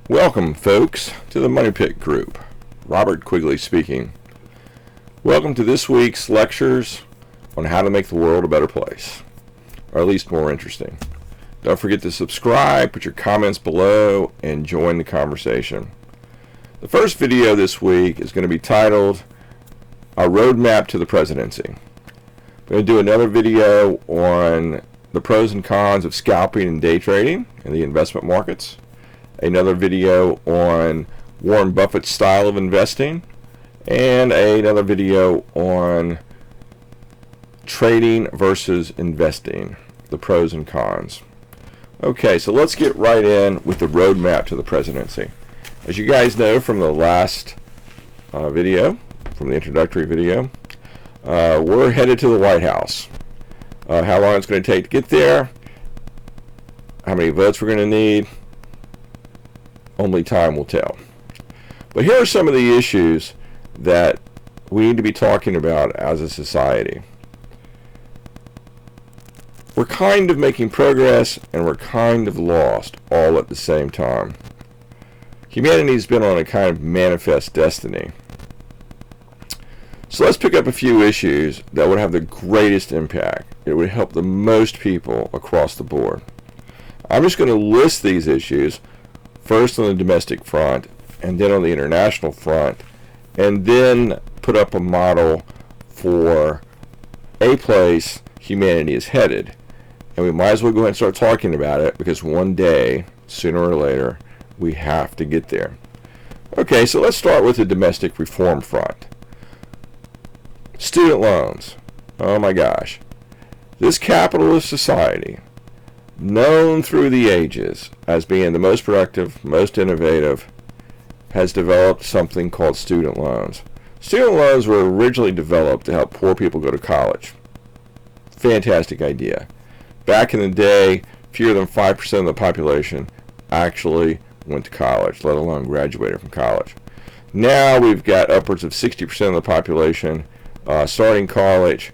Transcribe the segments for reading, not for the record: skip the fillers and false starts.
Welcome, folks, to the Money Pit Group. Robert Quigley speaking. Welcome to this week's lectures on how to make the world a better place, or at least more interesting. Don't forget to subscribe, put your comments below, and join the conversation. The first video this week is going to be titled, A Roadmap to the Presidency. I'm going to do another video on the pros and cons of scalping and day trading in the investment markets. Another video on Warren Buffett's style of investing, and another video on trading versus investing, the pros and cons. Okay, so let's get right in with the roadmap to the presidency. As you guys know from the last video, from the introductory video, we're headed to the White House. How long it's going to take to get there, how many votes we're going to need, only time will tell. But here are some of the issues that we need to be talking about as a society. We're kind of making progress and we're kind of lost all at the same time. Humanity's been on a kind of manifest destiny. So let's pick up a few issues that would have the greatest impact. It would help the most people across the board. I'm just going to list these issues, first on the domestic front, and then on the international front, and then put up a model for a place humanity is headed. And we might as well go ahead and start talking about it, because one day, sooner or later, we have to get there. Okay, so let's start with the domestic reform front. Student loans. Oh my gosh. This capitalist society, known through the ages as being the most productive, most innovative, has developed something called student loans. Student loans were originally developed to help poor people go to college. Fantastic idea. Back in the day, fewer than 5% of the population actually went to college, let alone graduated from college. Now we've got upwards of 60% of the population starting college,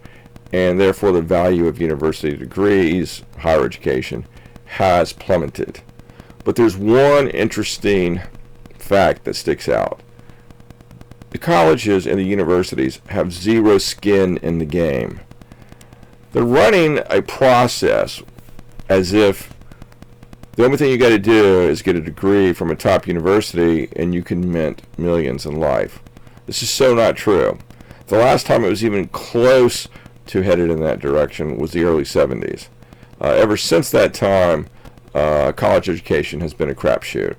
and therefore the value of university degrees, higher education, has plummeted. But there's one interesting fact that sticks out. The colleges and the universities have zero skin in the game. They're running a process as if the only thing you got to do is get a degree from a top university and you can mint millions in life. This is so not true. The last time it was even close to headed in that direction was the early 70s. Ever since that time, college education has been a crapshoot.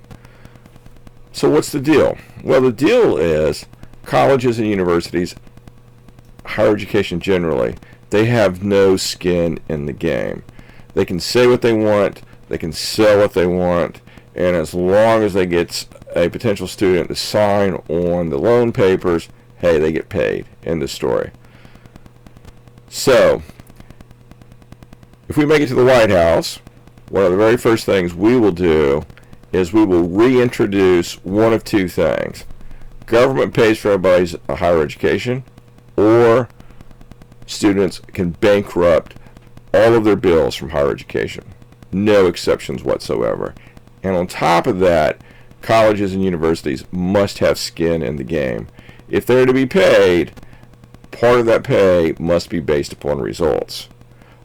So what's the deal? Well, the deal is colleges and universities, higher education generally, they have no skin in the game. They can say what they want, they can sell what they want, and as long as they get a potential student to sign on the loan papers, hey, they get paid. End of story. So, if we make it to the White House, one of the very first things we will do is we will reintroduce one of two things. Government pays for everybody's higher education, or students can bankrupt all of their bills from higher education. No exceptions whatsoever. And on top of that, colleges and universities must have skin in the game. If they're to be paid, part of that pay must be based upon results.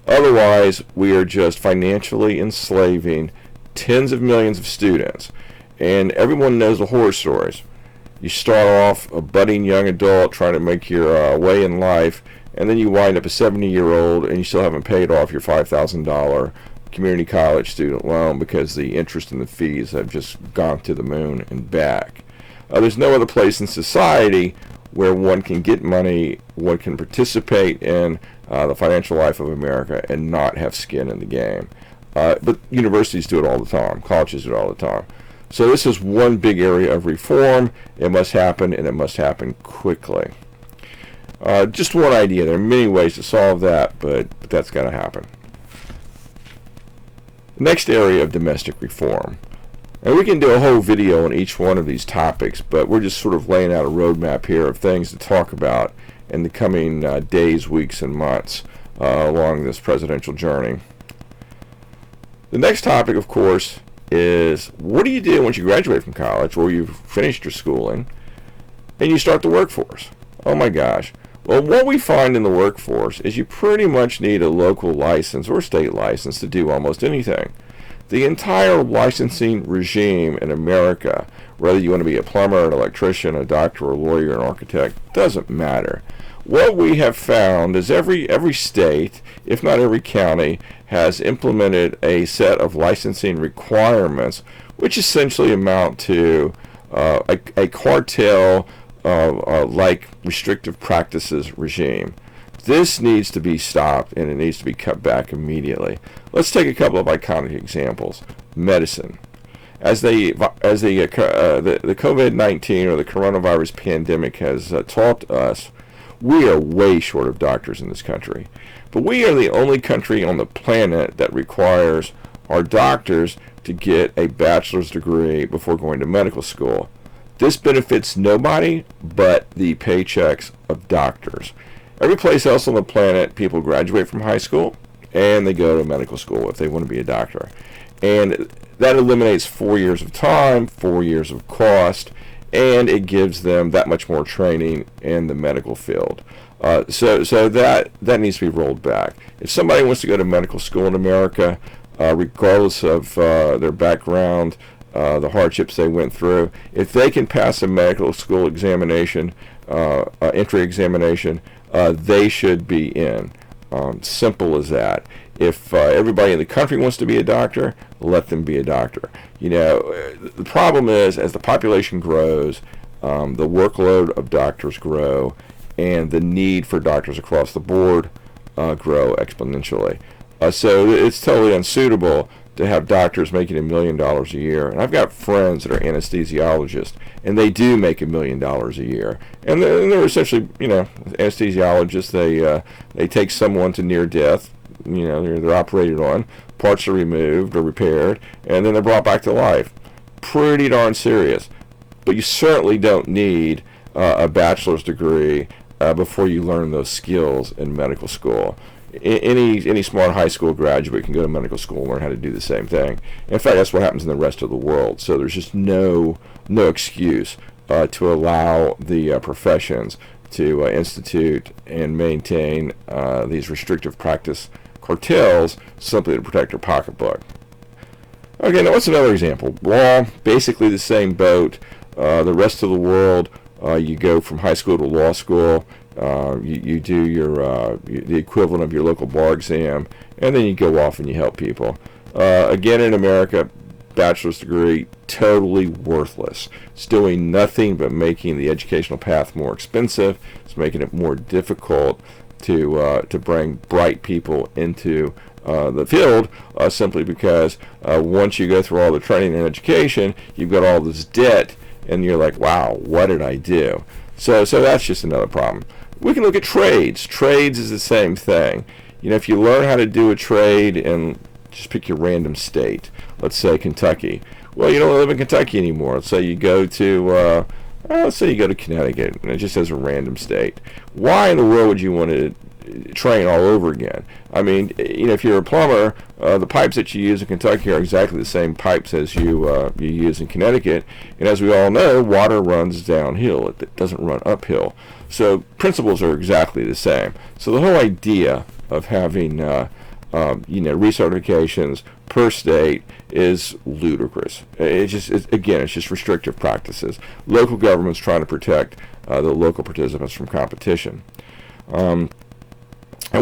Otherwise, we are just financially enslaving tens of millions of students. And everyone knows the horror stories. You start off a budding young adult trying to make your way in life, and then you wind up a 70-year-old and you still haven't paid off your $5,000 community college student loan because the interest and the fees have just gone to the moon and back. There's no other place in society where one can get money, one can participate in the financial life of America and not have skin in the game. But universities do it all the time. Colleges do it all the time. So this is one big area of reform. It must happen, and it must happen quickly. Just one idea. There are many ways to solve that, but that's got to happen. Next area of domestic reform. And we can do a whole video on each one of these topics, but we're just sort of laying out a roadmap here of things to talk about in the coming days, weeks, and months along this presidential journey. The next topic, of course, is, what do you do once you graduate from college or you've finished your schooling and you start the workforce? Oh my gosh. Well, what we find in the workforce is you pretty much need a local license or state license to do almost anything. The entire licensing regime in America, whether you want to be a plumber, an electrician, a doctor, a lawyer, an architect, doesn't matter. What we have found is every state, if not every county, has implemented a set of licensing requirements, which essentially amount to a cartel like restrictive practices regime. This needs to be stopped, and it needs to be cut back immediately. Let's take a couple of iconic examples. Medicine. As the COVID-19 or the coronavirus pandemic has taught us, we are way short of doctors in this country. But we are the only country on the planet that requires our doctors to get a bachelor's degree before going to medical school. This benefits nobody but the paychecks of doctors. Every place else on the planet, people graduate from high school and they go to medical school if they want to be a doctor. And that eliminates 4 years of time, 4 years of cost, and it gives them that much more training in the medical field. So that needs to be rolled back. If somebody wants to go to medical school in America, regardless of their background, the hardships they went through, if they can pass a medical school examination, entry examination, they should be in. Simple as that. If everybody in the country wants to be a doctor, let them be a doctor. You know, the problem is, as the population grows, the workload of doctors grow, and the need for doctors across the board grow exponentially. So it's totally unsuitable to have doctors making $1 million a year. And I've got friends that are anesthesiologists, and they do make $1 million a year. And they're essentially, you know, anesthesiologists. They take someone to near death. You know, they're operated on, parts are removed or repaired, and then they're brought back to life. Pretty darn serious. But you certainly don't need a bachelor's degree before you learn those skills in medical school. Any smart high school graduate can go to medical school and learn how to do the same thing. In fact, that's what happens in the rest of the world. So there's just no excuse to allow the professions to institute and maintain these restrictive practice cartels simply to protect their pocketbook. Okay, now what's another example? Law, basically the same boat. The rest of the world, you go from high school to law school. You do the equivalent of your local bar exam, and then you go off and you help people. Again, in America, bachelor's degree, totally worthless. It's doing nothing but making the educational path more expensive. It's making it more difficult to bring bright people into the field, simply because once you go through all the training and education, you've got all this debt, and you're like, wow, what did I do? So that's just another problem. We can look at trades. Trades is the same thing. You know, if you learn how to do a trade in, just pick your random state, let's say Kentucky. Well, you don't live in Kentucky anymore. Let's say you go to Connecticut, and it just says a random state. Why in the world would you want to train all over again? I mean, you know, if you're a plumber, the pipes that you use in Kentucky are exactly the same pipes as you use in Connecticut, and as we all know, water runs downhill. It doesn't run uphill. So principles are exactly the same. So the whole idea of having recertifications per state is ludicrous. It's just restrictive practices. Local governments trying to protect the local participants from competition. And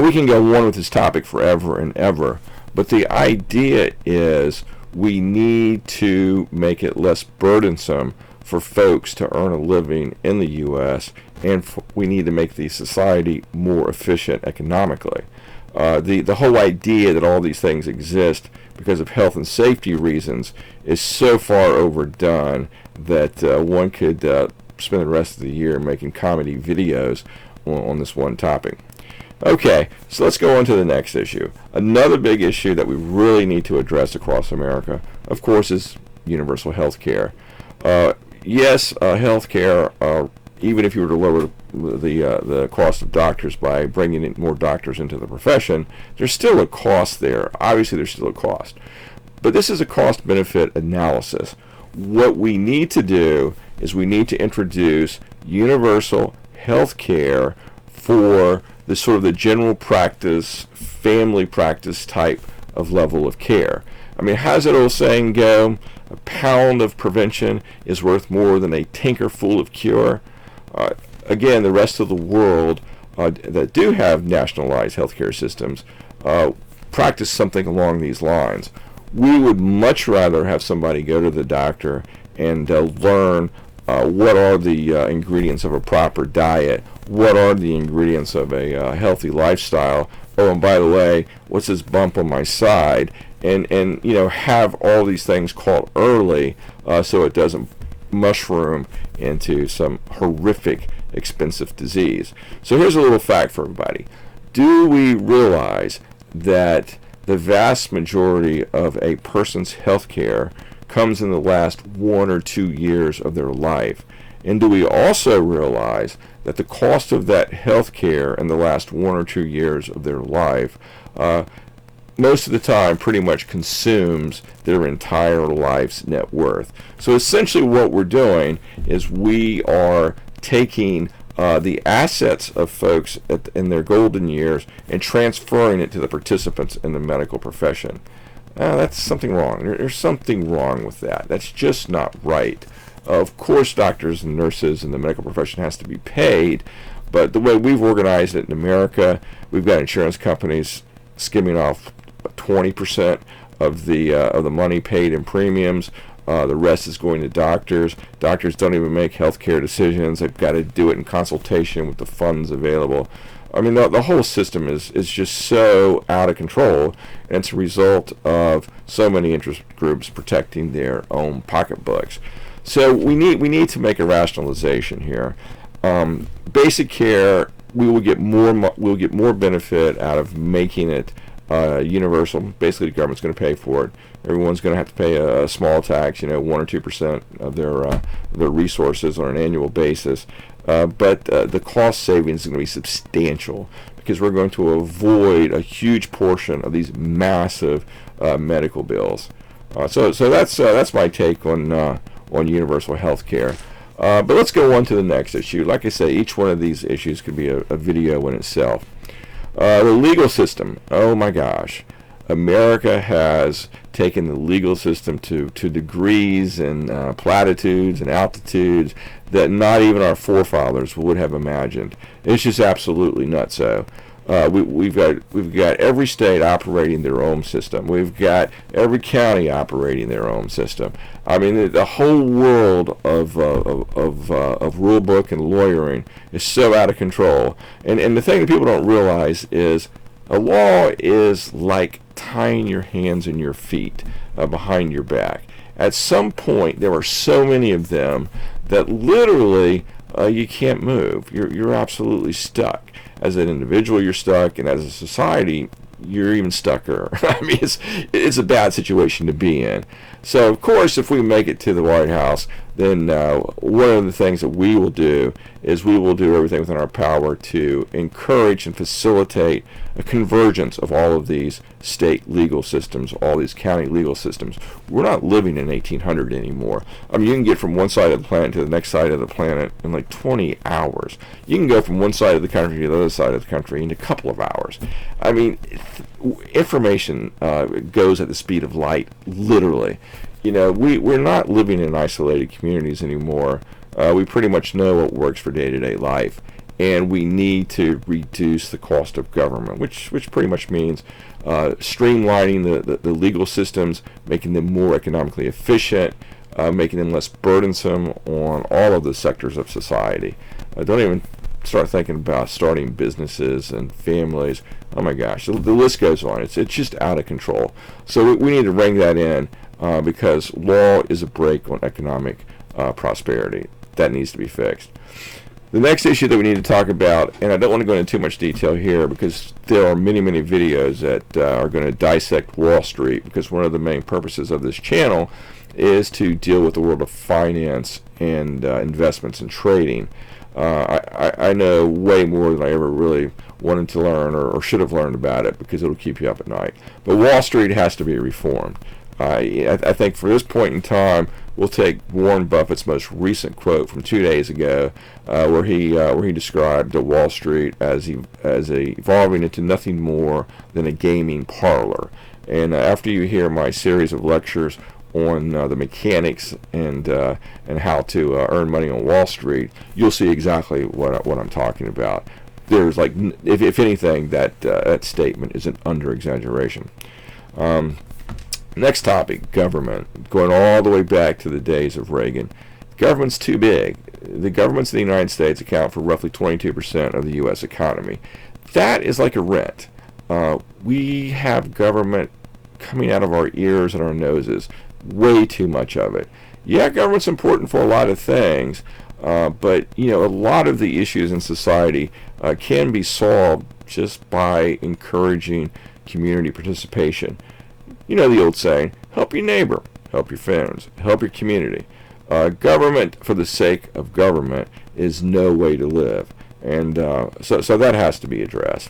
we can go on with this topic forever and ever, but the idea is we need to make it less burdensome for folks to earn a living in the U.S., and we need to make the society more efficient economically. The whole idea that all these things exist because of health and safety reasons is so far overdone that one could spend the rest of the year making comedy videos on this one topic. Okay, so let's go on to the next issue. Another big issue that we really need to address across America, of course, is universal health care. Yes, health care, even if you were to lower the cost of doctors by bringing in more doctors into the profession, there's still a cost there. Obviously, there's still a cost. But this is a cost-benefit analysis. What we need to do is we need to introduce universal health care for the sort of the general practice, family practice type of level of care. I mean, how's that old saying go? A pound of prevention is worth more than a tinkerful of cure. Again, the rest of the world that do have nationalized healthcare systems practice something along these lines. We would much rather have somebody go to the doctor and learn what are the ingredients of a proper diet, what are the ingredients of a healthy lifestyle. Oh, and by the way, what's this bump on my side? And have all these things caught early so it doesn't mushroom into some horrific, expensive disease. So here's a little fact for everybody. Do we realize that the vast majority of a person's health care comes in the last 1 or 2 years of their life? And do we also realize that the cost of that health care in the last 1 or 2 years of their life most of the time pretty much consumes their entire life's net worth? So essentially what we're doing is we are taking the assets of folks in their golden years and transferring it to the participants in the medical profession. That's something wrong. There's something wrong with that. That's just not right. Of course, doctors and nurses in the medical profession has to be paid, but the way we've organized it in America, we've got insurance companies skimming off 20% of the money paid in premiums. The rest is going to doctors. Doctors don't even make healthcare decisions. They've got to do it in consultation with the funds available. I mean, the whole system is just so out of control, and it's a result of so many interest groups protecting their own pocketbooks. So we need to make a rationalization here. Basic care, we'll get more benefit out of making it universal. Basically, the government's going to pay for it. Everyone's going to have to pay a small tax, 1 or 2% of their resources on an annual basis. But the cost savings is going to be substantial because we're going to avoid a huge portion of these massive medical bills. So that's my take on universal health care. But let's go on to the next issue. Like I say, each one of these issues could be a video in itself. The legal system. Oh my gosh. America has taken the legal system to degrees and platitudes and altitudes that not even our forefathers would have imagined. It's just absolutely nutso. We've got every state operating their own system. We've got every county operating their own system. I mean, the whole world of rule book and lawyering is so out of control. And the thing that people don't realize is a law is like tying your hands and your feet behind your back. At some point, there are so many of them that literally you can't move. You're absolutely stuck. As an individual, you're stuck, and as a society, you're even stucker. I mean, it's a bad situation to be in. So, of course, if we make it to the White House, then one of the things that we will do is we will do everything within our power to encourage and facilitate a convergence of all of these state legal systems, all these county legal systems. We're not living in 1800 anymore. I mean, you can get from one side of the planet to the next side of the planet in like 20 hours. You can go from one side of the country to the other side of the country in a couple of hours. I mean, information goes at the speed of light, literally. We're not living in isolated communities anymore. We pretty much know what works for day-to-day life, and we need to reduce the cost of government, which pretty much means streamlining the legal systems, making them more economically efficient, making them less burdensome on all of the sectors of society. Don't even start thinking about starting businesses and families. Oh my gosh, the list goes on. It's just out of control. So we need to ring that in because law is a brake on economic prosperity. That needs to be fixed. The next issue that we need to talk about, and I don't want to go into too much detail here because there are many videos that are going to dissect Wall Street, because one of the main purposes of this channel is to deal with the world of finance and investments and trading. I know way more than I ever really wanted to learn or should have learned about it, because it'll keep you up at night. But Wall Street has to be reformed. I think for this point in time, we'll take Warren Buffett's most recent quote from 2 days ago, where he described Wall Street as evolving into nothing more than a gaming parlor. And after you hear my series of lectures on the mechanics and how to earn money on Wall Street, you'll see exactly what I'm talking about. There's like, if anything, that statement is an under-exaggeration. Next topic, government. Going all the way back to the days of Reagan. Government's too big. The governments of the United States account for roughly 22% of the U.S. economy. That is like a rent. We have government coming out of our ears and our noses. Way too much of it. Yeah, government's important for a lot of things, but a lot of the issues in society can be solved just by encouraging community participation. You know the old saying, help your neighbor, help your friends, help your community. Government for the sake of government is no way to live, and so that has to be addressed.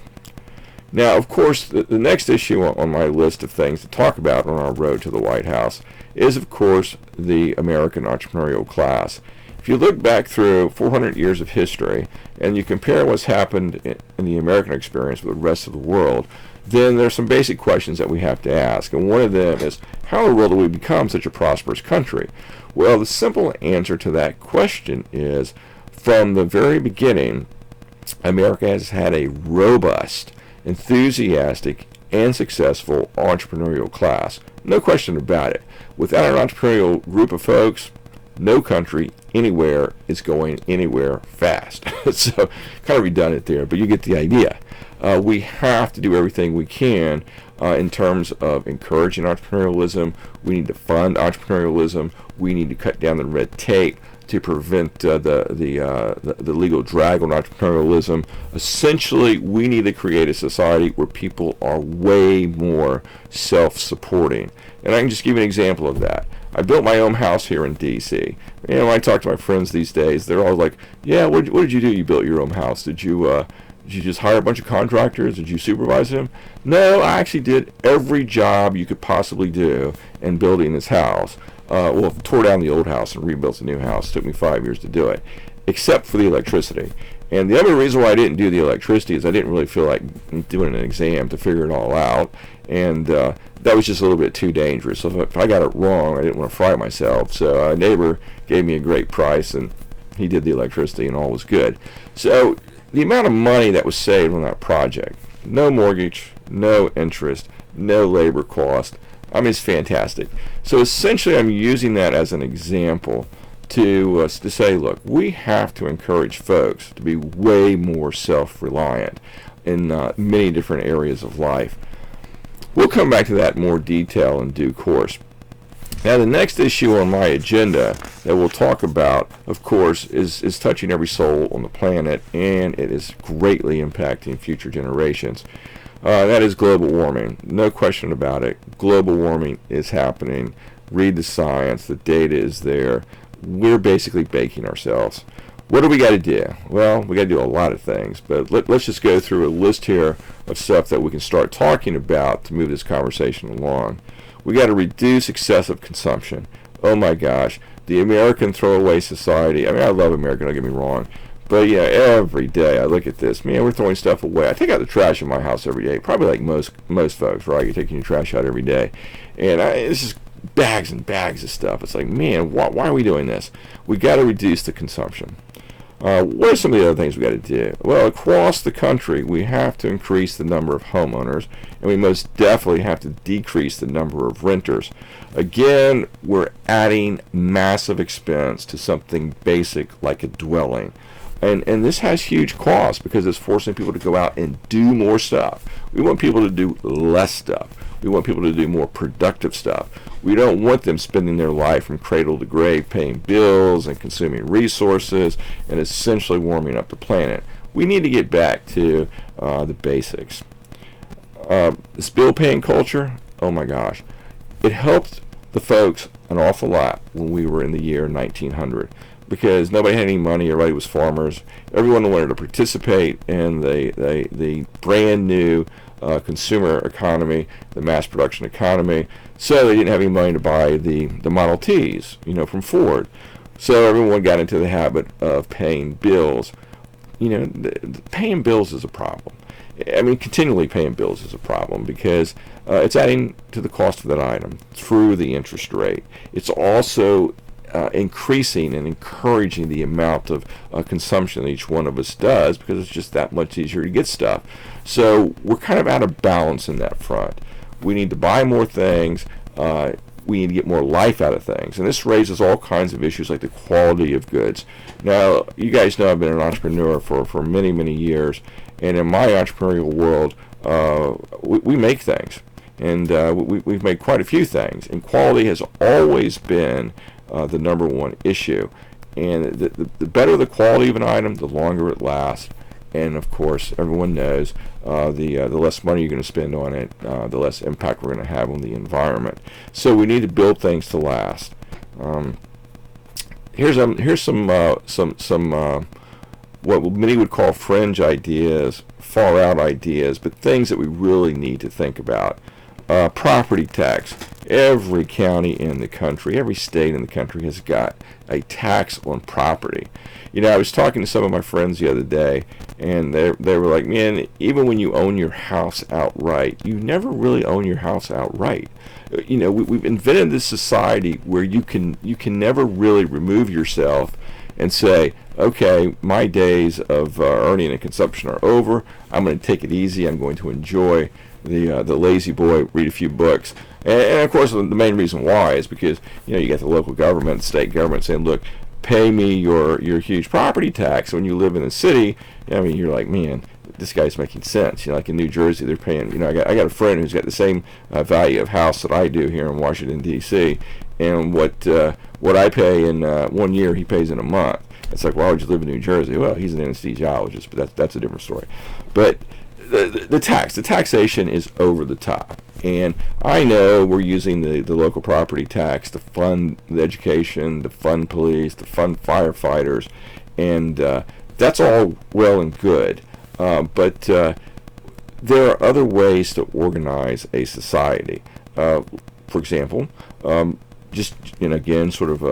Now, of course, the next issue on my list of things to talk about on our road to the White House is, of course, the American entrepreneurial class. If you look back through 400 years of history and you compare what's happened in the American experience with the rest of the world, then there's some basic questions that we have to ask. And one of them is, how in the world do we become such a prosperous country? Well, the simple answer to that question is, from the very beginning, America has had a robust, enthusiastic, and successful entrepreneurial class. No question about it. Without an entrepreneurial group of folks, no country anywhere is going anywhere fast. So, kind of redundant there, but you get the idea. We have to do everything we can in terms of encouraging entrepreneurialism. We need to fund entrepreneurialism. We need to cut down the red tape to prevent the legal drag on entrepreneurialism. Essentially, we need to create a society where people are way more self-supporting. And I can just give you an example of that. I built my own house here in D.C. When I talk to my friends these days, they're all like, yeah, what did you do? You built your own house. Did you just hire a bunch of contractors? Did you supervise them? No, I actually did every job you could possibly do in building this house. Tore down the old house and rebuilt the new house. It took me 5 years to do it, except for the electricity. And the other reason why I didn't do the electricity is I didn't really feel like doing an exam to figure it all out. And that was just a little bit too dangerous. So if I got it wrong, I didn't want to fry myself. So a neighbor gave me a great price, and he did the electricity, and all was good. So the amount of money that was saved on that project, no mortgage, no interest, no labor cost, I mean, it's fantastic. So essentially, I'm using that as an example to say, look, we have to encourage folks to be way more self-reliant in many different areas of life. We'll come back to that in more detail in due course. Now, the next issue on my agenda that we'll talk about, of course, is touching every soul on the planet, and it is greatly impacting future generations. That is global warming. No question about it. Global warming is happening. Read the science. The data is there. We're basically baking ourselves. What do we got to do? Well, we got to do a lot of things, but let's just go through a list here of stuff that we can start talking about to move this conversation along. We got to reduce excessive consumption. Oh my gosh, the American throwaway society. I mean, I love America, don't get me wrong, but yeah, every day I look at this. Man, we're throwing stuff away. I take out the trash in my house every day. Probably like most folks, right? You're taking your trash out every day, and it's just bags and bags of stuff. It's like, man, why are we doing this? We got to reduce the consumption. What are some of the other things we got to do? Well, across the country, we have to increase the number of homeowners, and we most definitely have to decrease the number of renters. Again, we're adding massive expense to something basic like a dwelling. And this has huge costs because it's forcing people to go out and do more stuff. We want people to do less stuff. We want people to do more productive stuff. We don't want them spending their life from cradle to grave paying bills and consuming resources and essentially warming up the planet. We need to get back to the basics. This bill-paying culture, oh my gosh, it helped the folks an awful lot when we were in the year 1900. Because nobody had any money, everybody was farmers. Everyone wanted to participate in the brand new consumer economy, the mass production economy. So they didn't have any money to buy the Model Ts, from Ford. So everyone got into the habit of paying bills. Paying bills is a problem. I mean, continually paying bills is a problem because it's adding to the cost of that item through the interest rate. It's also increasing and encouraging the amount of consumption that each one of us does because it's just that much easier to get stuff. So we're kind of out of balance in that front. We need to buy more things. We need to get more life out of things. And this raises all kinds of issues like the quality of goods. Now, you guys know I've been an entrepreneur for many, many years. And in my entrepreneurial world, we make things. And we've made quite a few things. And quality has always been the number one issue. And the better the quality of an item, the longer it lasts. And of course, everyone knows the less money you're going to spend on it, the less impact we're going to have on the environment. So we need to build things to last. Here's some what many would call fringe ideas, far out ideas, but things that we really need to think about. Property tax. Every county in the country, every state in the country has got a tax on property. I was talking to some of my friends the other day, and they were like, man, even when you own your house outright, you never really own your house outright. We've invented this society where you can never really remove yourself and say, okay, my days of earning and consumption are over. I'm going to take it easy. I'm going to enjoy the lazy boy, read a few books. And of course, the main reason why is because you got the local government, state government saying, look, pay me your huge property tax. When you live in a city, you're like, man, this guy's making sense. Like in New Jersey, they're paying. I got a friend who's got the same value of house that I do here in Washington D.C. And what I pay in 1 year, he pays in a month. It's like, why would you live in New Jersey? Well, he's an anesthesiologist, but that's a different story. But the taxation is over the top. And I know we're using the local property tax to fund the education, to fund police, to fund firefighters, and that's all well and good. But there are other ways to organize a society. For example, just again, sort of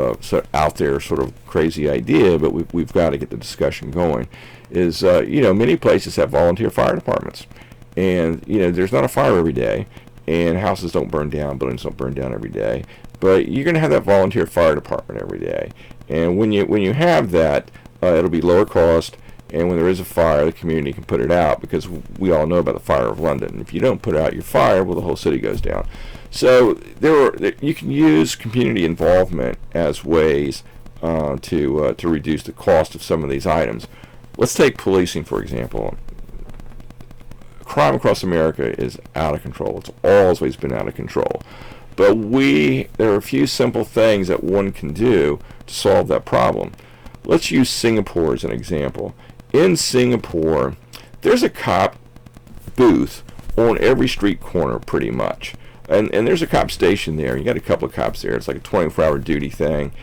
out there, sort of crazy idea, but we've got to get the discussion going. Is many places have volunteer fire departments, and there's not a fire every day, and houses don't burn down, buildings don't burn down every day, but you're going to have that volunteer fire department every day. And when you have that, it'll be lower cost. And when there is a fire, the community can put it out, because we all know about the fire of London. If you don't put out your fire, well, the whole city goes down. So you can use community involvement as ways to reduce the cost of some of these items. Let's take policing, for example. Crime across America is out of control. It's always been out of control. But there are a few simple things that one can do to solve that problem. Let's use Singapore as an example. In Singapore, there's a cop booth on every street corner pretty much. And there's a cop station there. You got a couple of cops there. It's like a 24-hour duty thing.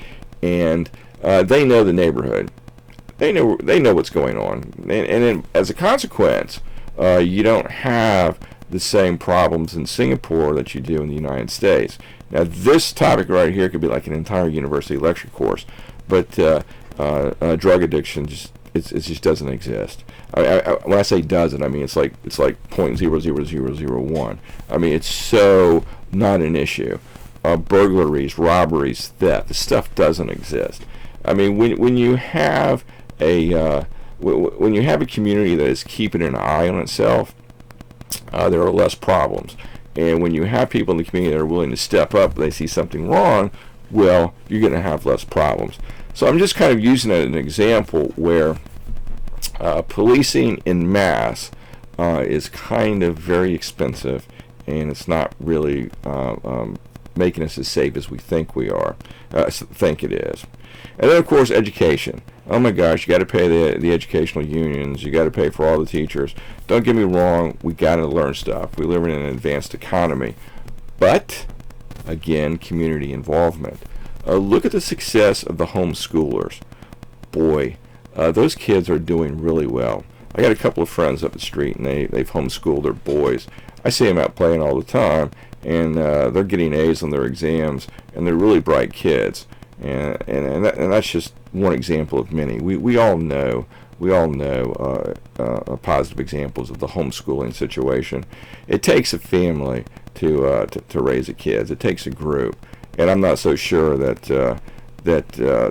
And they know the neighborhood. They know what's going on. And then as a consequence, you don't have the same problems in Singapore that you do in the United States. Now, this topic right here could be like an entire university lecture course, but drug addiction just doesn't exist. When I say doesn't, I mean it's like 0.00001. I mean, it's so not an issue. Burglaries, robberies, theft, this stuff doesn't exist. I mean, when you have a community that is keeping an eye on itself, there are less problems. And when you have people in the community that are willing to step up when they see something wrong, well, you're going to have less problems. So I'm just kind of using it as an example where policing in mass is kind of very expensive, and it's not really making us as safe as we think think it is. And then, of course, education. Oh my gosh, you got to pay the educational unions. You got to pay for all the teachers. Don't get me wrong, we got to learn stuff. We live in an advanced economy. But, again, community involvement. Look at the success of the homeschoolers. Boy, those kids are doing really well. I got a couple of friends up the street, and they've homeschooled their boys. I see them out playing all the time, and they're getting A's on their exams, and they're really bright kids. And that's just one example of many. We all know positive examples of the homeschooling situation. It takes a family to raise the kids. It takes a group, and I'm not so sure that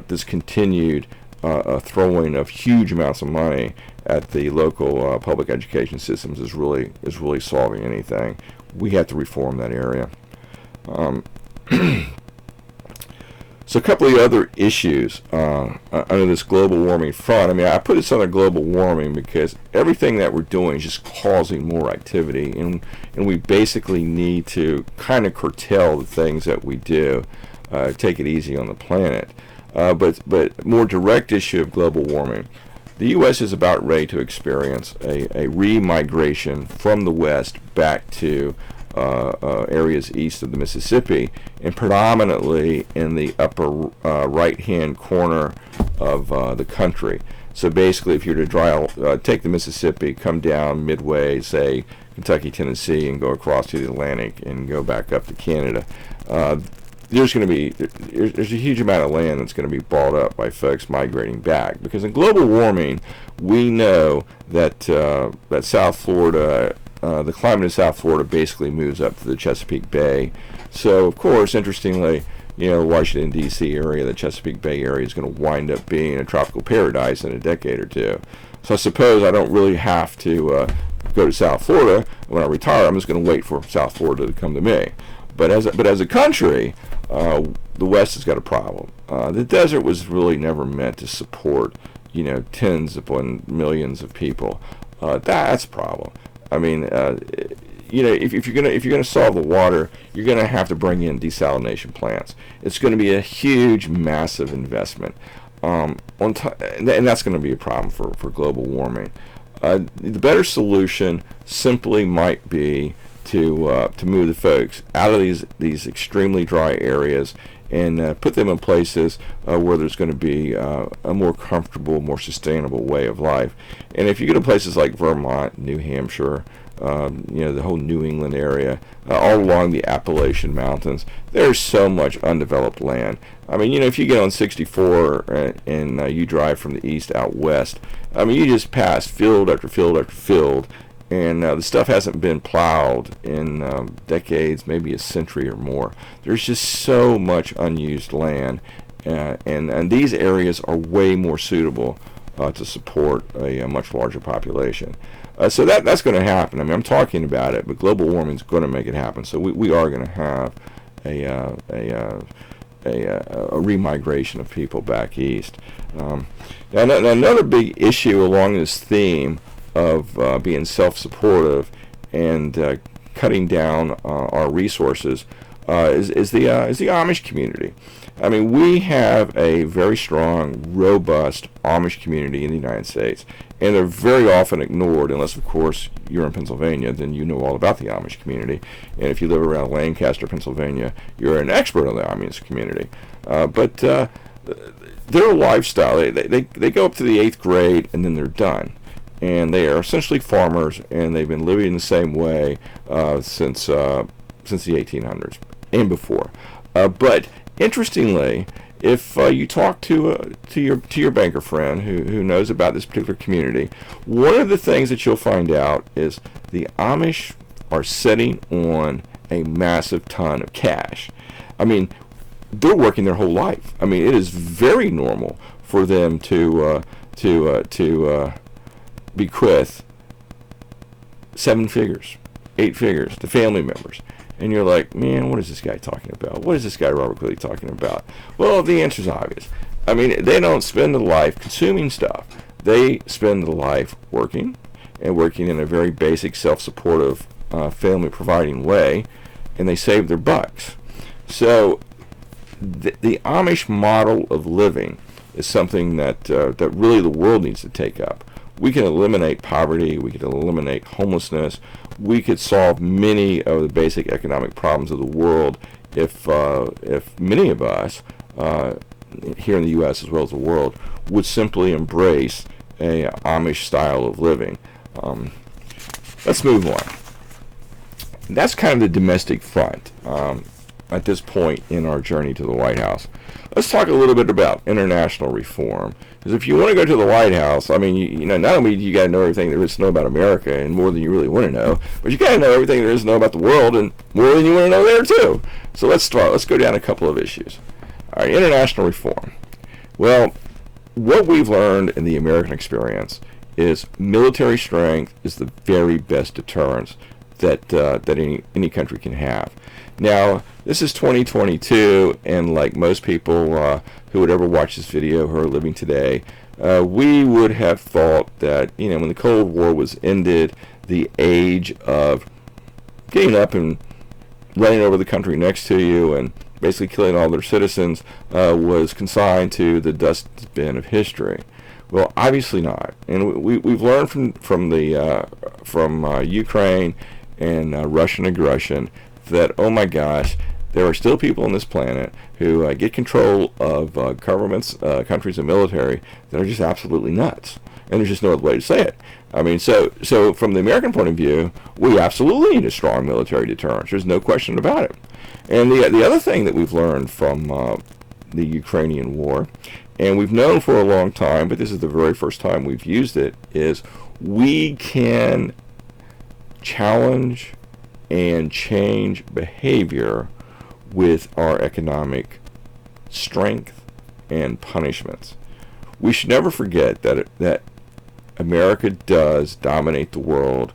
this continued throwing of huge amounts of money at the local public education systems is really solving anything. We have to reform that area. So a couple of other issues under this global warming front. I mean, I put this under global warming because everything that we're doing is just causing more activity, and we basically need to kind of curtail the things that we do, take it easy on the planet. But more direct issue of global warming. The U.S. is about ready to experience a re-migration from the West back to areas east of the Mississippi, and predominantly in the upper right-hand corner of the country. So basically, if you were to take the Mississippi, come down midway, say Kentucky, Tennessee, and go across to the Atlantic and go back up to Canada, there's a huge amount of land that's going to be bought up by folks migrating back. Because in global warming, we know that South Florida, the climate of South Florida basically moves up to the Chesapeake Bay. So, of course, interestingly, the Washington, D.C. area, the Chesapeake Bay area, is going to wind up being a tropical paradise in a decade or two. So I suppose I don't really have to go to South Florida. When I retire, I'm just going to wait for South Florida to come to me. But as a country, the West has got a problem. The desert was really never meant to support, tens upon millions of people. That's a problem. I mean, if you're gonna solve the water, you're gonna have to bring in desalination plants. It's going to be a huge, massive investment, and that's going to be a problem for global warming. The better solution simply might be to move the folks out of these extremely dry areas and put them in places where there's going to be a more comfortable, more sustainable way of life. And if you go to places like Vermont, New Hampshire, the whole New England area, all along the Appalachian Mountains, there's so much undeveloped land. I mean, if you get on 64 and you drive from the east out west, I mean, you just pass field after field after field, and the stuff hasn't been plowed in decades, maybe a century or more. There's just so much unused land, and these areas are way more suitable to support a much larger population. So that's going to happen. I mean, I'm talking about it, but global warming is going to make it happen. So we are going to have a remigration of people back east. Now, another big issue along this theme of being self-supportive and cutting down our resources is the Amish community. I mean, we have a very strong, robust Amish community in the United States, and they're very often ignored unless, of course, you're in Pennsylvania. Then you know all about the Amish community, and if you live around Lancaster, Pennsylvania, you're an expert on the Amish community. But their lifestyle, they go up to the 8th grade, and then they're done. And they are essentially farmers, and they've been living the same way since the 1800s and before. But interestingly, if you talk to your banker friend who knows about this particular community, one of the things that you'll find out is the Amish are sitting on a massive ton of cash. I mean, they're working their whole life. I mean, it is very normal for them to bequeath 7 figures, 8 figures to family members. And you're like, man, what is this guy talking about? What is this guy Robert Quigley talking about? Well, the answer is obvious. I mean, they don't spend a life consuming stuff. They spend a life working, and working in a very basic, self-supportive, family-providing way, and they save their bucks. So the Amish model of living is something that really the world needs to take up. We can eliminate poverty. We can eliminate homelessness. We could solve many of the basic economic problems of the world if many of us here in the U.S. as well as the world would simply embrace a Amish style of living. Let's move on. That's kind of the domestic front at this point in our journey to the White House. Let's talk a little bit about international reform. Because if you want to go to the White House, I mean, you know, not only do you got to know everything there is to know about America, and more than you really want to know, but you got to know everything there is to know about the world, and more than you want to know there too. So let's start. Let's go down a couple of issues. All right, international reform. Well, what we've learned in the American experience is military strength is the very best deterrence that any country can have. Now, this is 2022, and like most people who would ever watch this video who are living today, we would have thought that, you know, when the Cold War was ended, the age of getting up and running over the country next to you and basically killing all their citizens was consigned to the dustbin of history. Well, obviously not, and we've learned from Ukraine and Russian aggression that, oh my gosh, there are still people on this planet who get control of governments, countries, and military that are just absolutely nuts, and there's just no other way to say it. I mean, so from the American point of view, we absolutely need a strong military deterrence. There's no question about it. And the other thing that we've learned from the Ukrainian war, and we've known for a long time, but this is the very first time we've used it, is we can challenge and change behavior with our economic strength and punishments. We should never forget that America does dominate the world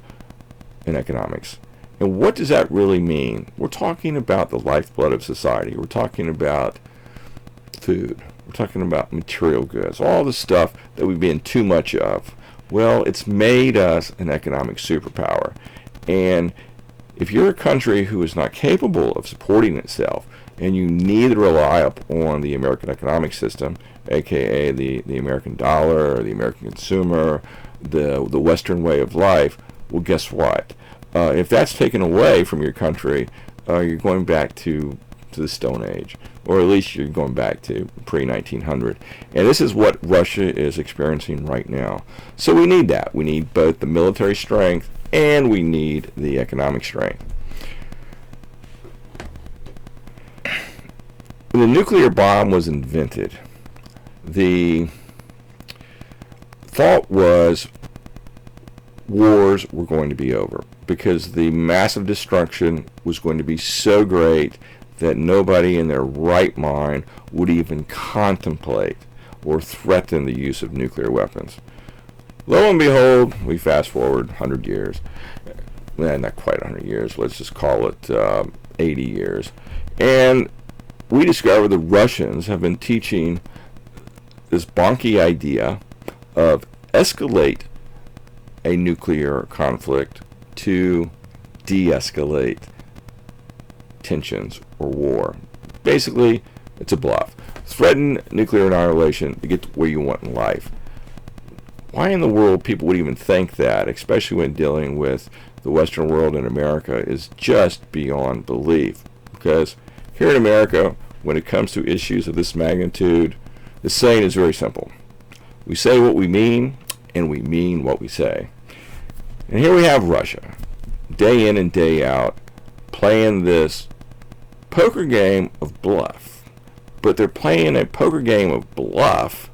in economics. And what does that really mean? We're talking about the lifeblood of society. We're talking about food. We're talking about material goods, all the stuff that we've been too much of. Well, it's made us an economic superpower. And if you're a country who is not capable of supporting itself, and you need to rely upon the American economic system, aka the American dollar, or the American consumer, the Western way of life, well, guess what? If that's taken away from your country, you're going back to the Stone Age, or at least you're going back to pre-1900. And this is what Russia is experiencing right now. So we need that. We need both the military strength and we need the economic strength. When the nuclear bomb was invented, the thought was wars were going to be over because the massive destruction was going to be so great that nobody in their right mind would even contemplate or threaten the use of nuclear weapons. Lo and behold, we fast forward 100 years. Well, not quite 100 years. Let's just call it 80 years. And we discover the Russians have been teaching this bonky idea of escalate a nuclear conflict to de-escalate tensions or war. Basically, it's a bluff. Threaten nuclear annihilation to get to where you want in life. Why in the world people would even think that, especially when dealing with the Western world and America, is just beyond belief. Because here in America, when it comes to issues of this magnitude, the saying is very simple. We say what we mean, and we mean what we say. And here we have Russia, day in and day out, playing this poker game of bluff. But they're playing a poker game of bluff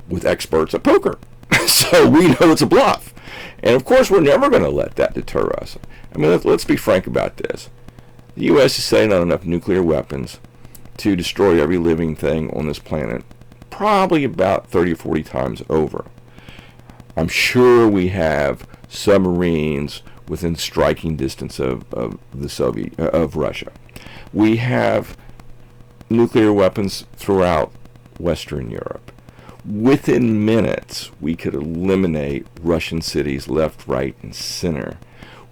with experts at poker. So we know it's a bluff. And of course, we're never going to let that deter us. I mean, let's be frank about this. The U.S. is setting on enough nuclear weapons to destroy every living thing on this planet, probably about 30 or 40 times over. I'm sure we have submarines within striking distance of Russia. We have nuclear weapons throughout Western Europe. Within minutes, we could eliminate Russian cities left, right, and center.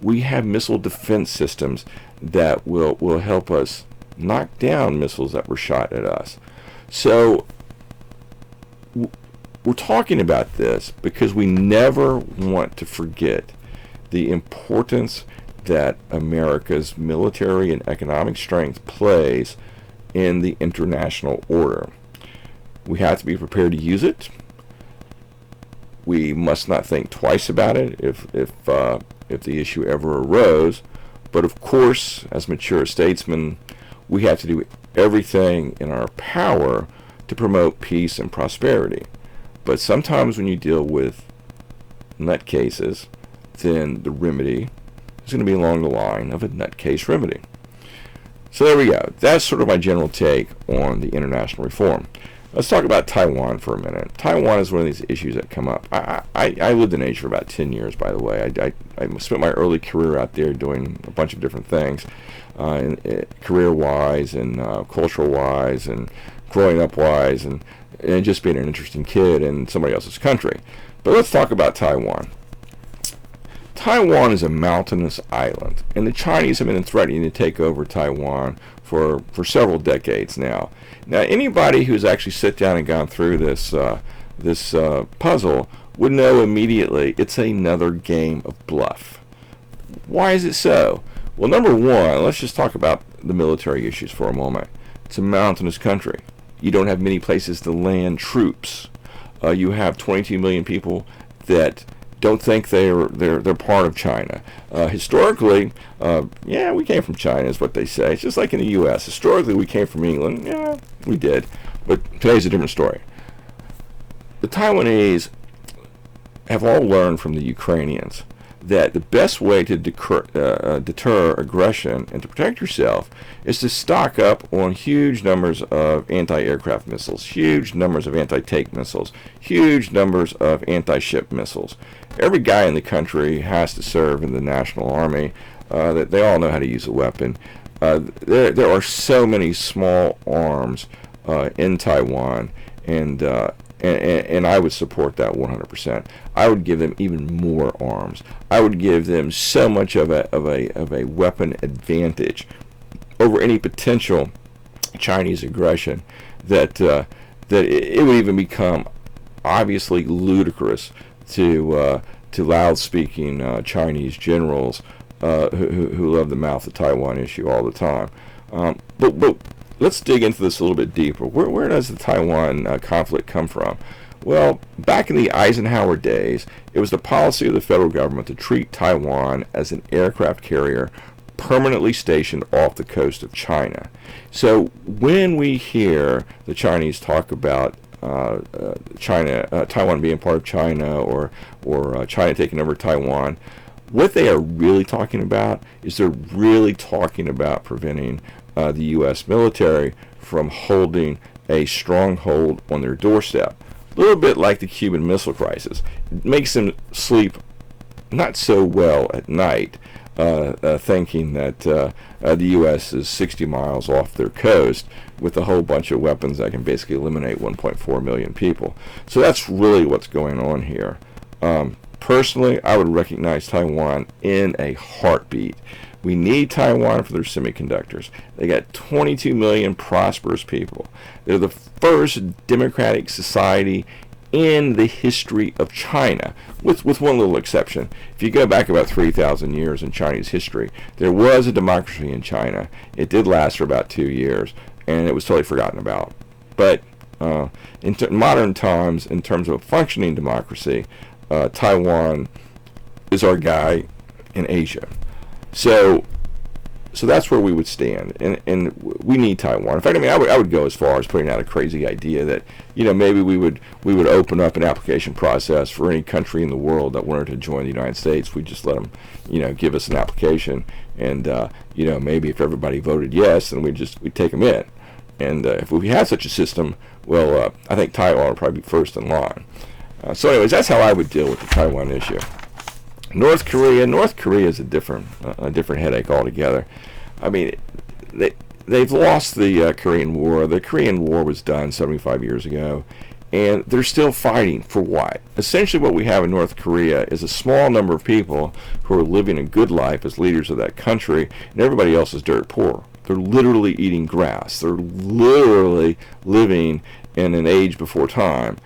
We have missile defense systems that will help us knock down missiles that were shot at us. So we're talking about this because we never want to forget the importance that America's military and economic strength plays in the international order. We have to be prepared to use it. We must not think twice about it if the issue ever arose. But of course, as mature statesmen, we have to do everything in our power to promote peace and prosperity. But sometimes when you deal with nutcases, then the remedy is going to be along the line of a nutcase remedy. So there we go. That's sort of my general take on the international reform. Let's talk about Taiwan for a minute. Taiwan is one of these issues that come up. I lived in Asia for about 10 years, by the way. I spent my early career out there doing a bunch of different things, career-wise and cultural-wise and growing up-wise and just being an interesting kid in somebody else's country. But let's talk about Taiwan. Taiwan is a mountainous island, and the Chinese have been threatening to take over Taiwan for several decades now. Now, anybody who's actually sat down and gone through this puzzle would know immediately it's another game of bluff. Why is it so? Well, number one, let's just talk about the military issues for a moment. It's a mountainous country. You don't have many places to land troops. You have 22 million people that don't think they're part of China. Historically, we came from China is what they say. It's just like in the U.S. Historically, we came from England. Yeah, we did. But today's a different story. The Taiwanese have all learned from the Ukrainians that the best way to deter aggression and to protect yourself is to stock up on huge numbers of anti-aircraft missiles, huge numbers of anti-tank missiles, huge numbers of anti-ship missiles. Every guy in the country has to serve in the National Army. That they all know how to use a weapon. There are so many small arms in Taiwan, and I would support that 100%. I would give them even more arms. I would give them so much of a weapon advantage over any potential Chinese aggression that it would even become obviously ludicrous to loud-speaking Chinese generals who love to mouth the Taiwan issue all the time. But let's dig into this a little bit deeper. Where does the Taiwan conflict come from? Well, back in the Eisenhower days, it was the policy of the federal government to treat Taiwan as an aircraft carrier permanently stationed off the coast of China. So when we hear the Chinese talk about Taiwan being part of China or China taking over Taiwan, what they are really talking about is they're really talking about preventing the U.S. military from holding a stronghold on their doorstep. A little bit like the Cuban Missile Crisis. It makes them sleep not so well at night, thinking that the U.S. is 60 miles off their coast with a whole bunch of weapons that can basically eliminate 1.4 million people. So that's really what's going on here. Personally, I would recognize Taiwan in a heartbeat. We need Taiwan for their semiconductors. They got 22 million prosperous people. They're the first democratic society in the history of China, with one little exception. If you go back about 3,000 years in Chinese history, there was a democracy in China. It did last for about 2 years, and it was totally forgotten about. But in modern times, in terms of a functioning democracy, Taiwan is our guy in Asia. So that's where we would stand, and we need Taiwan. In fact, I mean, I would go as far as putting out a crazy idea that, maybe we would open up an application process for any country in the world that wanted to join the United States. We just let them, give us an application, and maybe if everybody voted yes, then we'd take them in. And if we had such a system, well, I think Taiwan would probably be first in line. So anyways, that's how I would deal with the Taiwan issue. North Korea is a different headache altogether. I mean, they've lost the Korean War. The Korean War was done 75 years ago, and they're still fighting for what? Essentially what we have in North Korea is a small number of people who are living a good life as leaders of that country, and everybody else is dirt poor. They're literally eating grass. They're literally living in an age before time.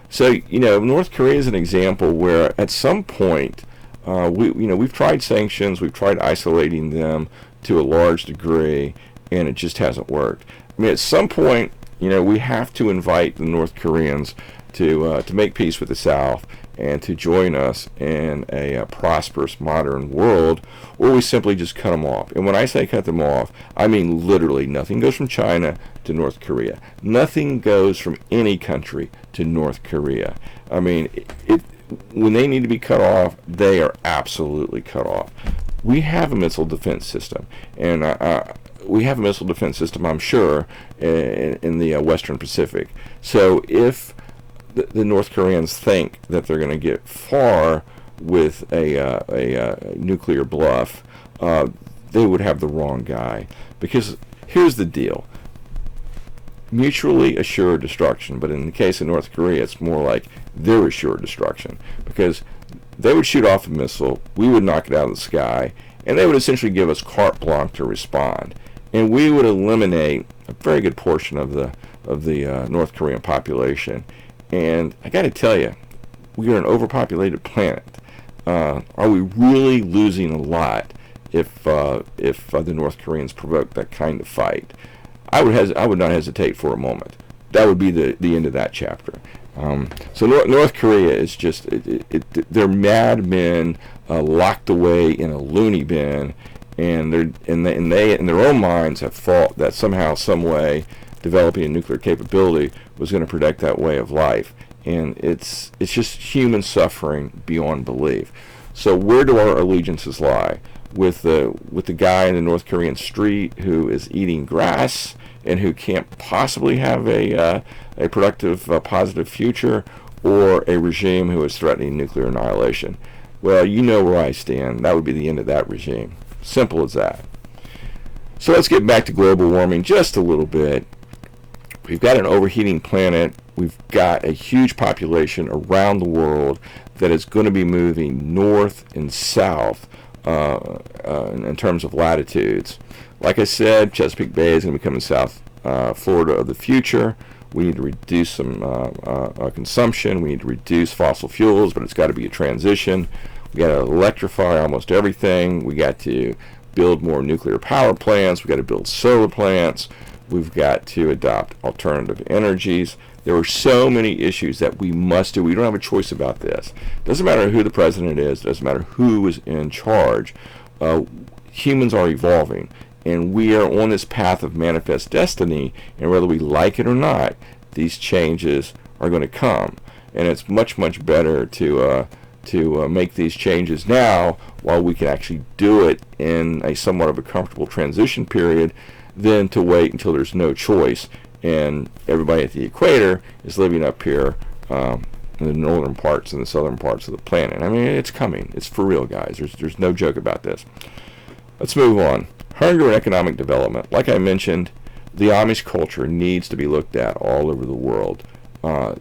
So North Korea is an example where at some point we've tried sanctions, we've tried isolating them to a large degree, and it just hasn't worked. I mean, at some point, we have to invite the North Koreans to make peace with the South and to join us in a prosperous modern world, or we simply just cut them off. And when I say cut them off, I mean literally nothing goes from China to North Korea. Nothing goes from any country to North Korea. I mean, when they need to be cut off, they are absolutely cut off. We have a missile defense system, and we have a missile defense system, I'm sure, in the Western Pacific. So if the North Koreans think that they're going to get far with a nuclear bluff, they would have the wrong guy. Because here's the deal. Mutually assured destruction, but in the case of North Korea, it's more like their assured destruction. Because they would shoot off a missile, we would knock it out of the sky, and they would essentially give us carte blanche to respond. And we would eliminate a very good portion of the North Korean population. And I got to tell you, we are an overpopulated planet. Are we really losing a lot if the North Koreans provoke that kind of fight? I would not hesitate for a moment. That would be the end of that chapter. So North Korea is just they're madmen locked away in a loony bin, and they in their own minds have thought that somehow, some way, developing a nuclear capability was going to protect that way of life, and it's just human suffering beyond belief. So where do our allegiances lie? With the guy in the North Korean street who is eating grass and who can't possibly have a productive, positive future, or a regime who is threatening nuclear annihilation? Well, you know where I stand. That would be the end of that regime. Simple as that. So let's get back to global warming just a little bit. We've got an overheating planet. We've got a huge population around the world that is going to be moving north and south in terms of latitudes. Like I said, Chesapeake Bay is going to become the South Florida of the future. We need to reduce some consumption. We need to reduce fossil fuels, but it's got to be a transition. We got to electrify almost everything. We got to build more nuclear power plants. We got to build solar plants. We've got to adopt alternative energies. There are so many issues that we must do. We don't have a choice about this. Doesn't matter who the president is. Doesn't matter who is in charge. Humans are evolving, and we are on this path of manifest destiny, and whether we like it or not, these changes are going to come. And it's much, much better to make these changes now while we can actually do it in a somewhat of a comfortable transition period than to wait until there's no choice and everybody at the equator is living up here in the northern parts and the southern parts of the planet. I mean, it's coming. It's for real, guys. There's no joke about this. Let's move on. Hunger and economic development. Like I mentioned, the Amish culture needs to be looked at all over the world.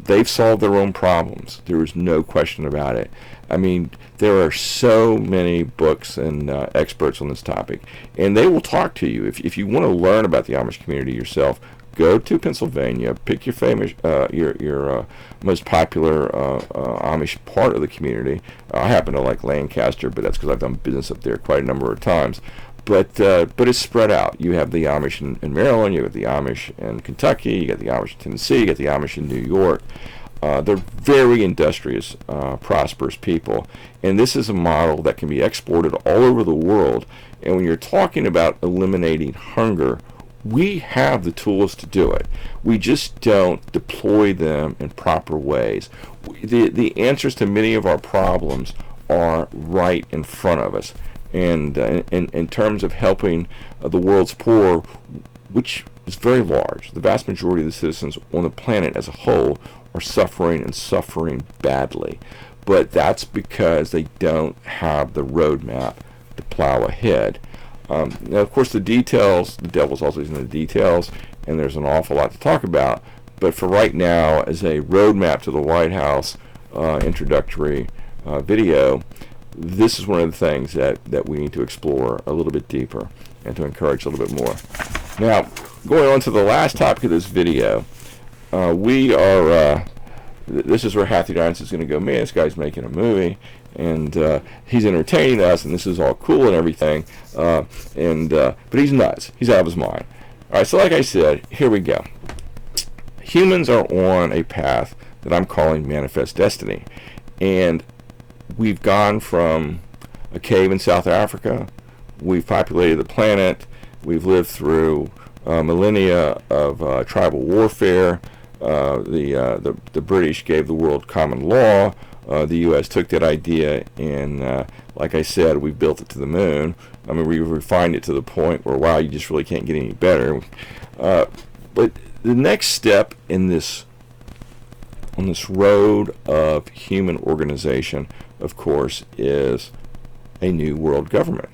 They've solved their own problems. There is no question about it. I mean, there are so many books and experts on this topic, and they will talk to you. If you want to learn about the Amish community yourself, go to Pennsylvania, pick your famous, your most popular Amish part of the community. I happen to like Lancaster, but that's because I've done business up there quite a number of times. But it's spread out. You have the Amish in Maryland, you have the Amish in Kentucky, you got the Amish in Tennessee, you got the Amish in New York. They're very industrious, prosperous people, and this is a model that can be exported all over the world. And when you're talking about eliminating hunger, we have the tools to do it. We just don't deploy them in proper ways. The answers to many of our problems are right in front of us. And in terms of helping the world's poor, which is very large, the vast majority of the citizens on the planet as a whole are suffering and suffering badly. But that's because they don't have the roadmap to plow ahead. Now, of course, the details, the devil's always in the details, and there's an awful lot to talk about. But for right now, as a roadmap to the White House introductory video, this is one of the things that we need to explore a little bit deeper and to encourage a little bit more. Now, going on to the last topic of this video, we are, this is where Hattie Dines is going to go, man, this guy's making a movie, and he's entertaining us, and this is all cool and everything, but he's nuts. He's out of his mind. All right, so like I said, here we go. Humans are on a path that I'm calling Manifest Destiny. And we've gone from a cave in South Africa, we've populated the planet, we've lived through millennia of tribal warfare. The British gave the world common law. The U.S. took that idea and, like I said, we built it to the moon. I mean, we refined it to the point where, wow, you just really can't get any better. But the next step in this, on this road of human organization, of course, is a new world government.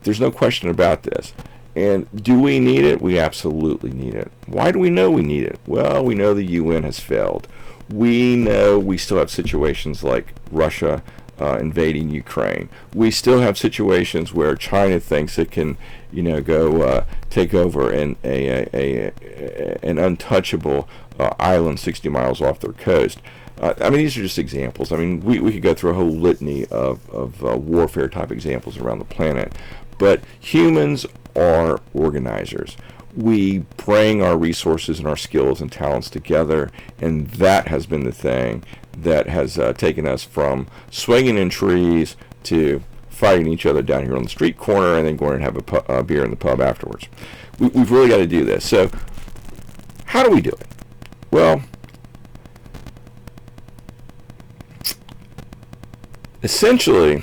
There's no question about this. And do we need it? We absolutely need it. Why do we know we need it? Well, we know the UN has failed. We know we still have situations like Russia invading Ukraine. We still have situations where China thinks it can, go take over an untouchable island 60 miles off their coast. I mean, these are just examples. I mean, we could go through a whole litany of warfare type examples around the planet. But humans are organizers. We bring our resources and our skills and talents together, and that has been the thing that has taken us from swinging in trees to fighting each other down here on the street corner and then going and have a beer in the pub afterwards. We've really got to do this. So how do we do it? Well, essentially,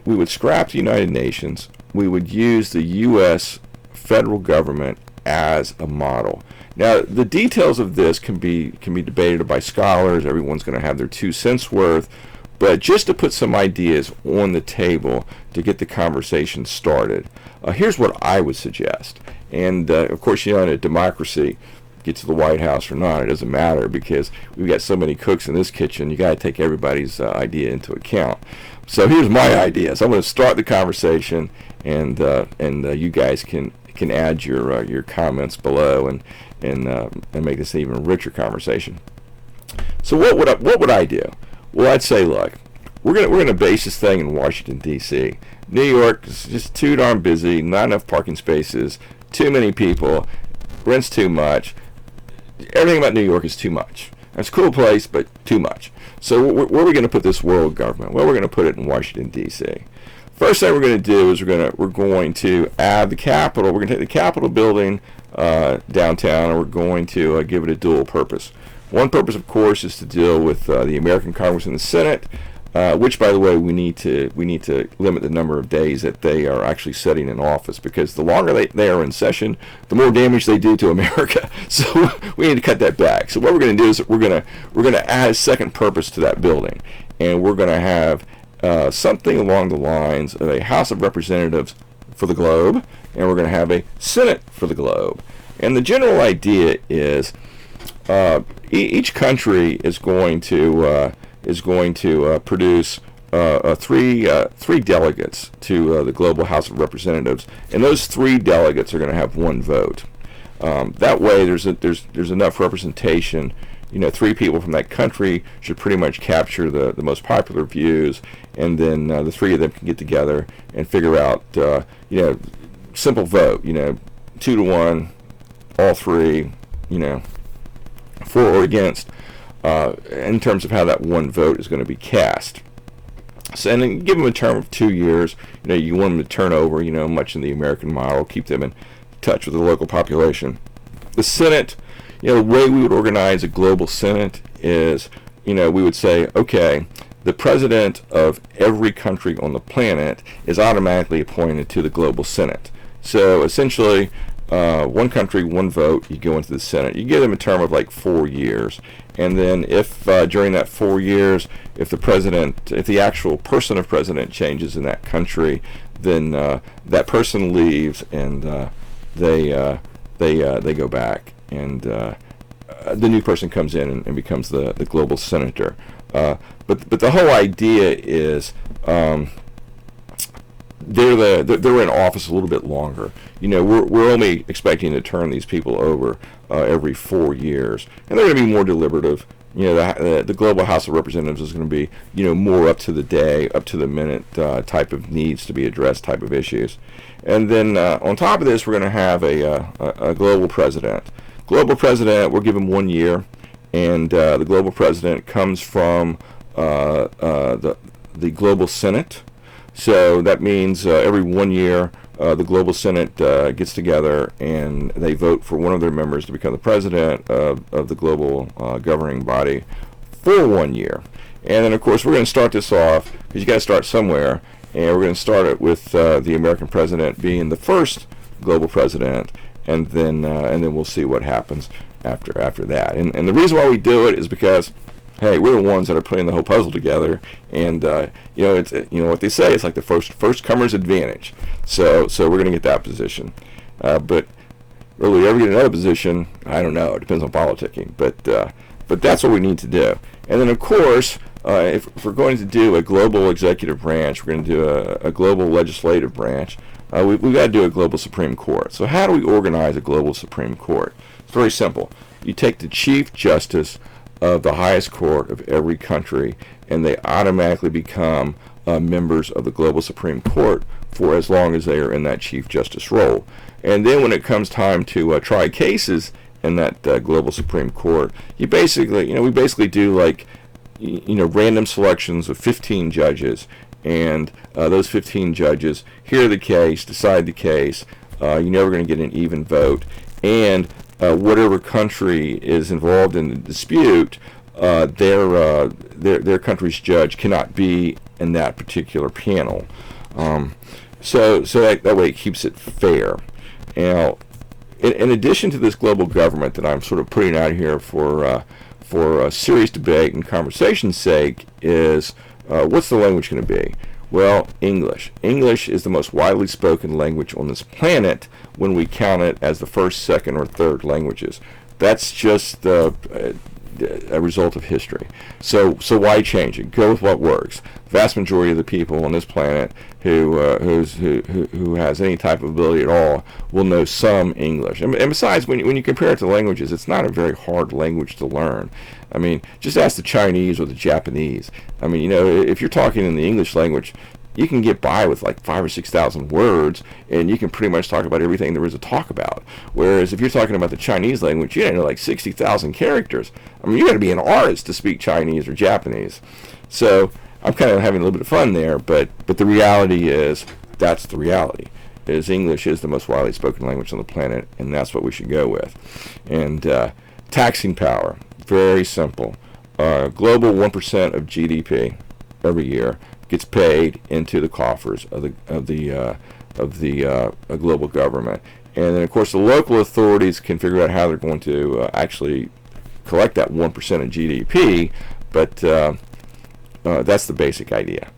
we would scrap the United Nations. We would use the U.S. federal government as a model. Now, the details of this can be debated by scholars. Everyone's going to have their 2 cents worth. But just to put some ideas on the table to get the conversation started, here's what I would suggest. And, of course, in a democracy, get to the White House or not, it doesn't matter because we've got so many cooks in this kitchen, you got to take everybody's idea into account. So here's my idea. So I'm going to start the conversation, and you guys can add your comments below and make this an even richer conversation. So what would I do? Well, I'd say, look, we're gonna base this thing in Washington D.C. New York is just too darn busy, not enough parking spaces, too many people, rent's too much. Everything about New York is too much. It's a cool place, but too much. So where are we going to put this world government? Well, we're going to put it in Washington D.C. First thing we're going to do is we're going to add the Capitol. We're going to take the Capitol building downtown, and we're going to give it a dual purpose. One purpose, of course, is to deal with the American Congress and the Senate, which, by the way, we need to limit the number of days that they are actually sitting in office, because the longer they are in session, the more damage they do to America. So we need to cut that back. So what we're going to do is we're going to add a second purpose to that building, and we're going to have something along the lines of a House of Representatives for the globe, and we're going to have a Senate for the globe. And the general idea is each country is going to produce three delegates to the Global House of Representatives, and those 3 delegates are going to have 1 vote. That way, there's enough representation. 3 people from that country should pretty much capture the most popular views, and then the 3 of them can get together and figure out, simple vote. 2 to 1, all 3, for or against. In terms of how that 1 vote is going to be cast. So, and then give them a term of 2 years. You want them to turn over, much in the American model, keep them in touch with the local population. The Senate, the way we would organize a global Senate is, we would say, okay, the president of every country on the planet is automatically appointed to the global Senate. So essentially, 1 country, 1 vote, you go into the Senate. You give them a term of like 4 years. And then if during that 4 years, if the actual person of president changes in that country, then that person leaves, and they go back, and the new person comes in and becomes the global senator. But the whole idea is they're in office a little bit longer. We're only expecting to turn these people over every 4 years, and they're going to be more deliberative. The Global House of Representatives is going to be more up to the day, up to the minute type of needs to be addressed type of issues. And then on top of this, we're going to have a global president. Global president, we'll give him 1 year, and the global president comes from the global Senate. So that means every 1 year the global Senate gets together and they vote for one of their members to become the president of the global governing body for 1 year. And then, of course, we're going to start this off, because you got to start somewhere, and we're going to start it with the American president being the first global president, and then we'll see what happens after that. And the reason why we do it is because, hey, we're the ones that are putting the whole puzzle together, and it's what they say, it's like the first comer's advantage. So we're going to get that position, but will we ever get another position? I don't know. It depends on politicking, but that's what we need to do. And then, of course, if we're going to do a global executive branch, we're going to do a global legislative branch, we've got to do a global Supreme Court. So how do we organize a global Supreme Court? It's very simple. You take the Chief Justice of the highest court of every country, and they automatically become members of the global Supreme Court for as long as they are in that Chief Justice role. And then when it comes time to try cases in that global Supreme Court, we basically do like random selections of 15 judges, and those 15 judges hear the case, decide the case. You're never going to get an even vote, and whatever country is involved in the dispute, their country's judge cannot be in that particular panel. So that way it keeps it fair. Now, in addition to this global government that I'm sort of putting out here for serious debate and conversation's sake, is what's the language going to be? Well, English. English is the most widely spoken language on this planet when we count it as the first, second, or third languages. That's just a result of history. So why change it? Go with what works. The vast majority of the people on this planet who has any type of ability at all will know some English. And besides, when you compare it to languages, it's not a very hard language to learn. I mean, just ask the Chinese or the Japanese. I mean, if you're talking in the English language, you can get by with like 5,000 or 6,000 words, and you can pretty much talk about everything there is to talk about. Whereas if you're talking about the Chinese language, you know like 60,000 characters. I mean, you got to be an artist to speak Chinese or Japanese. So I'm kind of having a little bit of fun there, but the reality is, that's the reality. Is English is the most widely spoken language on the planet, and that's what we should go with. And taxing power, very simple. Global 1% of GDP every year gets paid into the coffers of the global government, and then of course the local authorities can figure out how they're going to actually collect that 1% of GDP, but that's the basic idea.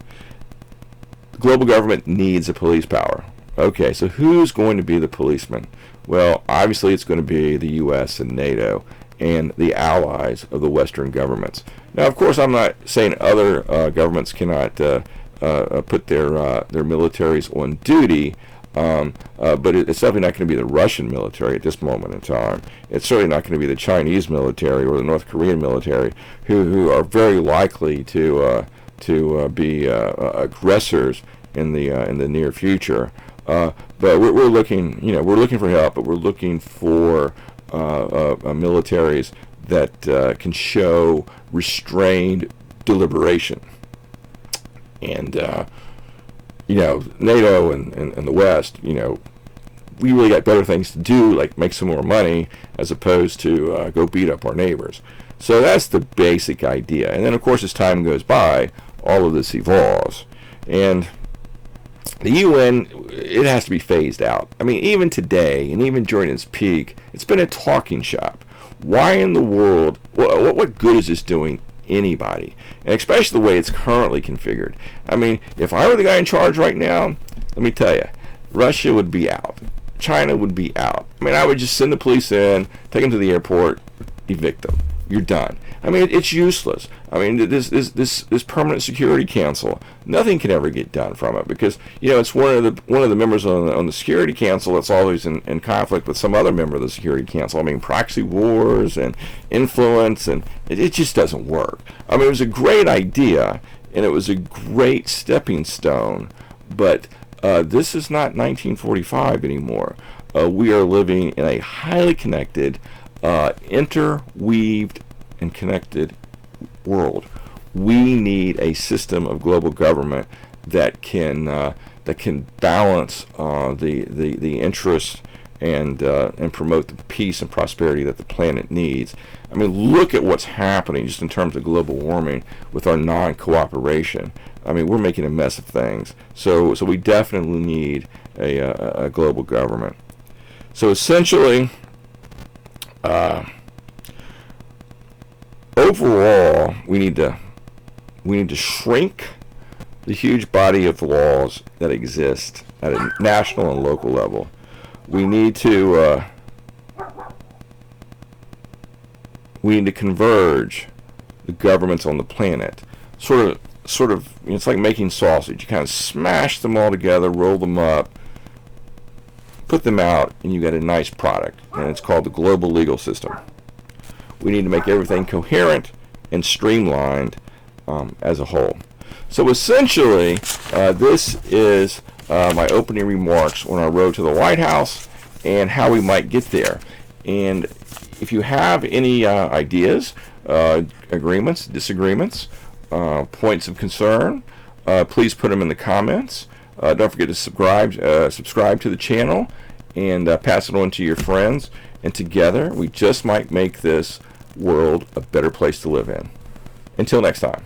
The global government needs a police power. Okay, so who's going to be the policeman? Well, obviously it's going to be the U.S. and NATO and the allies of the Western governments. Now, of course, I'm not saying other governments cannot put their militaries on duty, but it's definitely not going to be the Russian military at this moment in time. It's certainly not going to be the Chinese military or the North Korean military, who are very likely to be aggressors in the near future. But we're looking, we're looking for help, but we're looking for militaries that can show restrained deliberation. And NATO and the West, we really got better things to do, like make some more money, as opposed to go beat up our neighbors. So that's the basic idea. And then, of course, as time goes by, all of this evolves. And the UN, it has to be phased out. I mean, even today, and even during its peak, it's been a talking shop. Why in the world, what good is this doing anybody? And especially the way it's currently configured. I mean, if I were the guy in charge right now, let me tell you, Russia would be out. China would be out. I mean, I would just send the police in, take them to the airport, evict them. You're done. I mean, it's useless. I mean, this permanent security council, nothing can ever get done from it, because it's one of the members on the security council that's always in conflict with some other member of the security council. I mean, proxy wars and influence, and it just doesn't work. I mean, it was a great idea, and it was a great stepping stone, but this is not 1945 anymore. We are living in a highly connected, interweaved and connected world. We need a system of global government that can balance the interests and promote the peace and prosperity that the planet needs. I mean, look at what's happening just in terms of global warming with our non-cooperation. I mean, we're making a mess of things. So we definitely need a global government. So essentially, overall, we need to shrink the huge body of laws that exist at a national and local level. We need to converge the governments on the planet. Sort of, it's like making sausage. You kind of smash them all together, roll them up, put them out, and you get a nice product. And it's called the global legal system. We need to make everything coherent and streamlined as a whole. So essentially, this is my opening remarks on our road to the White House and how we might get there. And if you have any ideas, agreements, disagreements, points of concern, please put them in the comments. Don't forget to subscribe to the channel and pass it on to your friends. And together, we just might make this world a better place to live in. Until next time.